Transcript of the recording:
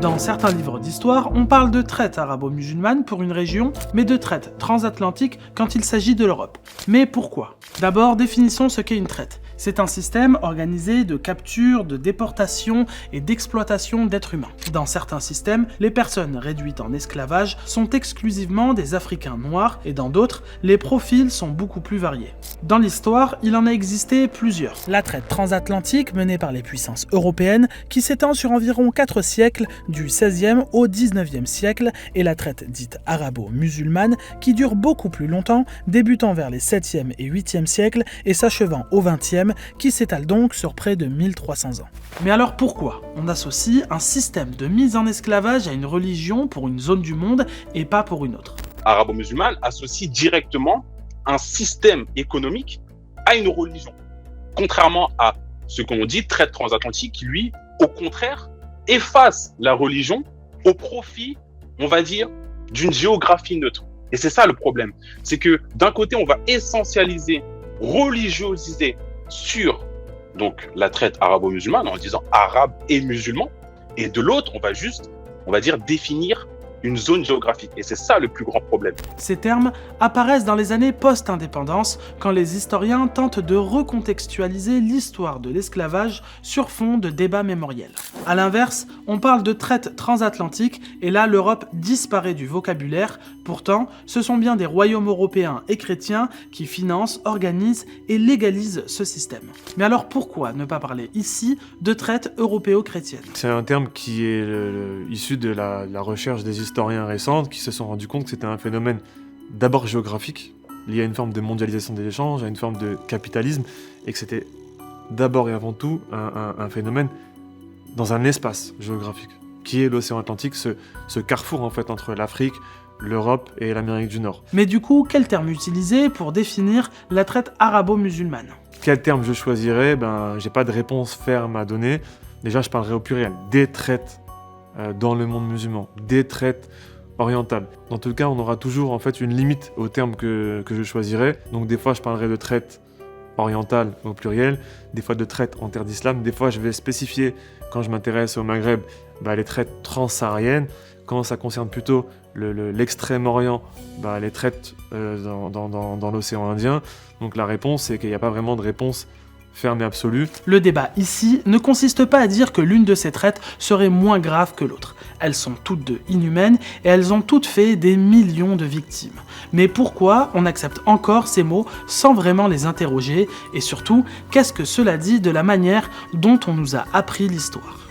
Dans certains livres d'histoire, on parle de traite arabo-musulmane pour une région, mais de traite transatlantique quand il s'agit de l'Europe. Mais pourquoi ? D'abord, définissons ce qu'est une traite. C'est un système organisé de capture, de déportation et d'exploitation d'êtres humains. Dans certains systèmes, les personnes réduites en esclavage sont exclusivement des Africains noirs et dans d'autres, les profils sont beaucoup plus variés. Dans l'histoire, il en a existé plusieurs. La traite transatlantique menée par les puissances européennes qui s'étend sur environ 4 siècles du XVIe au XIXe siècle et la traite dite arabo-musulmane qui dure beaucoup plus longtemps, débutant vers les 7e et 8e siècles et s'achevant au 20e, qui s'étale donc sur près de 1300 ans. Mais alors pourquoi on associe un système de mise en esclavage à une religion pour une zone du monde et pas pour une autre ? Arabo-musulmane associe directement un système économique à une religion. Contrairement à ce qu'on dit traite transatlantique qui, lui, au contraire, efface la religion au profit, on va dire, d'une géographie neutre. Et c'est ça le problème. C'est que d'un côté, on va essentialiser, religiosiser sur donc la traite arabo-musulmane en disant arabe et musulman. Et de l'autre, on va dire, définir une zone géographique. Et c'est ça le plus grand problème. Ces termes apparaissent dans les années post-indépendance, quand les historiens tentent de recontextualiser l'histoire de l'esclavage sur fond de débats mémoriels. A l'inverse, on parle de traite transatlantique, et là l'Europe disparaît du vocabulaire. Pourtant, ce sont bien des royaumes européens et chrétiens qui financent, organisent et légalisent ce système. Mais alors pourquoi ne pas parler ici de traite européo-chrétienne ? C'est un terme qui est issu de la recherche des historiens récents qui se sont rendus compte que c'était un phénomène d'abord géographique, lié à une forme de mondialisation des échanges, à une forme de capitalisme, et que c'était d'abord et avant tout un phénomène dans un espace géographique, qui est l'océan Atlantique, ce carrefour en fait entre l'Afrique, l'Europe et l'Amérique du Nord. Mais du coup, quel terme utiliser pour définir la traite arabo-musulmane ? Quel terme je choisirais ? J'ai pas de réponse ferme à donner. Déjà, je parlerai au pluriel, des traites dans le monde musulman, des traites orientales. Dans tout cas, on aura toujours en fait une limite au terme que je choisirais. Donc des fois, je parlerai de traite orientale au pluriel, des fois de traite en terre d'islam, des fois je vais spécifier, quand je m'intéresse au Maghreb, les traites transsahariennes. Quand ça concerne plutôt l'extrême-orient, les traites dans l'océan Indien. Donc la réponse, c'est qu'il n'y a pas vraiment de réponse ferme et absolue. Le débat ici ne consiste pas à dire que l'une de ces traites serait moins grave que l'autre. Elles sont toutes deux inhumaines et elles ont toutes fait des millions de victimes. Mais pourquoi on accepte encore ces mots sans vraiment les interroger ? Et surtout, qu'est-ce que cela dit de la manière dont on nous a appris l'histoire ?